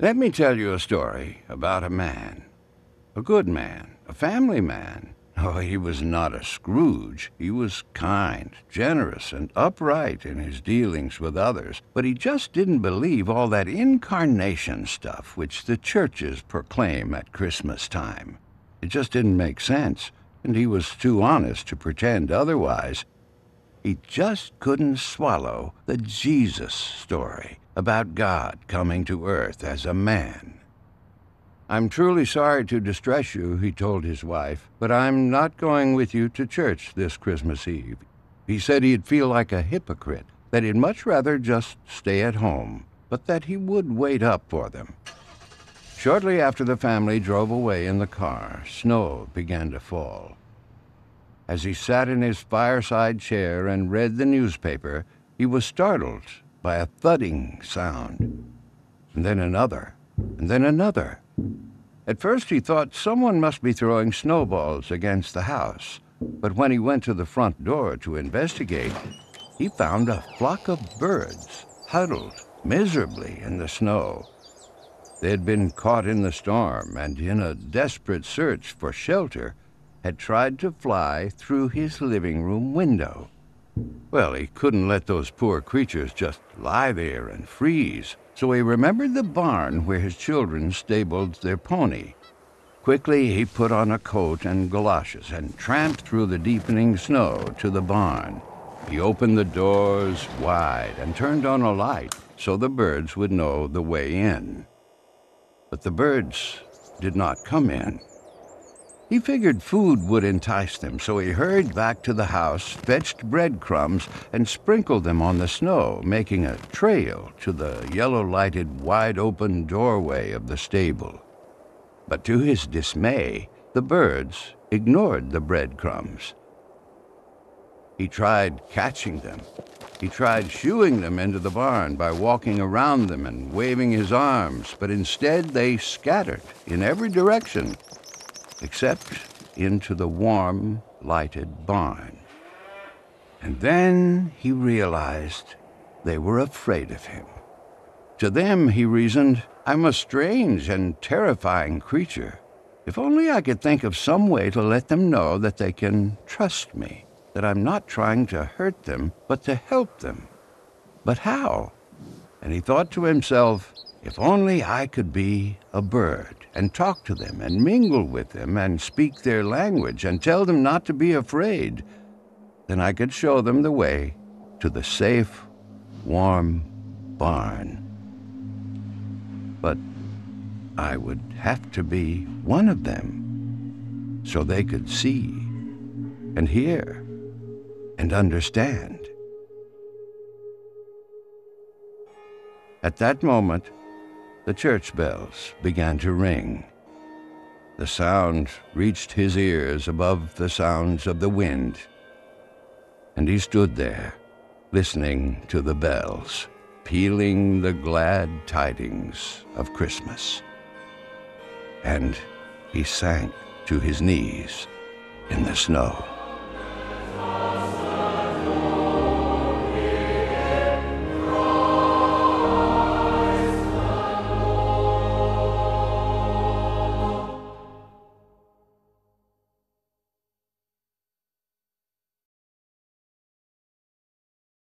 Let me tell you a story about a man, a good man, a family man. Oh, he was not a Scrooge. He was kind, generous, and upright in his dealings with others, but he just didn't believe all that incarnation stuff which the churches proclaim at Christmas time. It just didn't make sense, and he was too honest to pretend otherwise. He just couldn't swallow the Jesus story about God coming to earth as a man. "I'm truly sorry to distress you," he told his wife, "but I'm not going with you to church this Christmas Eve." He said he'd feel like a hypocrite, that he'd much rather just stay at home, but that he would wait up for them. Shortly after the family drove away in the car, snow began to fall. As he sat in his fireside chair and read the newspaper, he was startled by a thudding sound, and then another, and then another. At first he thought someone must be throwing snowballs against the house, but when he went to the front door to investigate, he found a flock of birds huddled miserably in the snow. They had been caught in the storm and, in a desperate search for shelter, had tried to fly through his living room window. Well, he couldn't let those poor creatures just lie there and freeze, so he remembered the barn where his children stabled their pony. Quickly he put on a coat and galoshes and tramped through the deepening snow to the barn. He opened the doors wide and turned on a light so the birds would know the way in. But the birds did not come in. He figured food would entice them, so he hurried back to the house, fetched breadcrumbs, and sprinkled them on the snow, making a trail to the yellow-lighted, wide-open doorway of the stable. But to his dismay, the birds ignored the breadcrumbs. He tried catching them. He tried shooing them into the barn by walking around them and waving his arms, but instead they scattered in every direction, except into the warm, lighted barn. And then he realized they were afraid of him. To them, he reasoned, I'm a strange and terrifying creature. If only I could think of some way to let them know that they can trust me, that I'm not trying to hurt them, but to help them. But how? And he thought to himself, if only I could be a bird and talk to them and mingle with them and speak their language and tell them not to be afraid, then I could show them the way to the safe, warm barn. But I would have to be one of them so they could see and hear and understand. At that moment, the church bells began to ring. The sound reached his ears above the sounds of the wind, and he stood there, listening to the bells, pealing the glad tidings of Christmas. And he sank to his knees in the snow.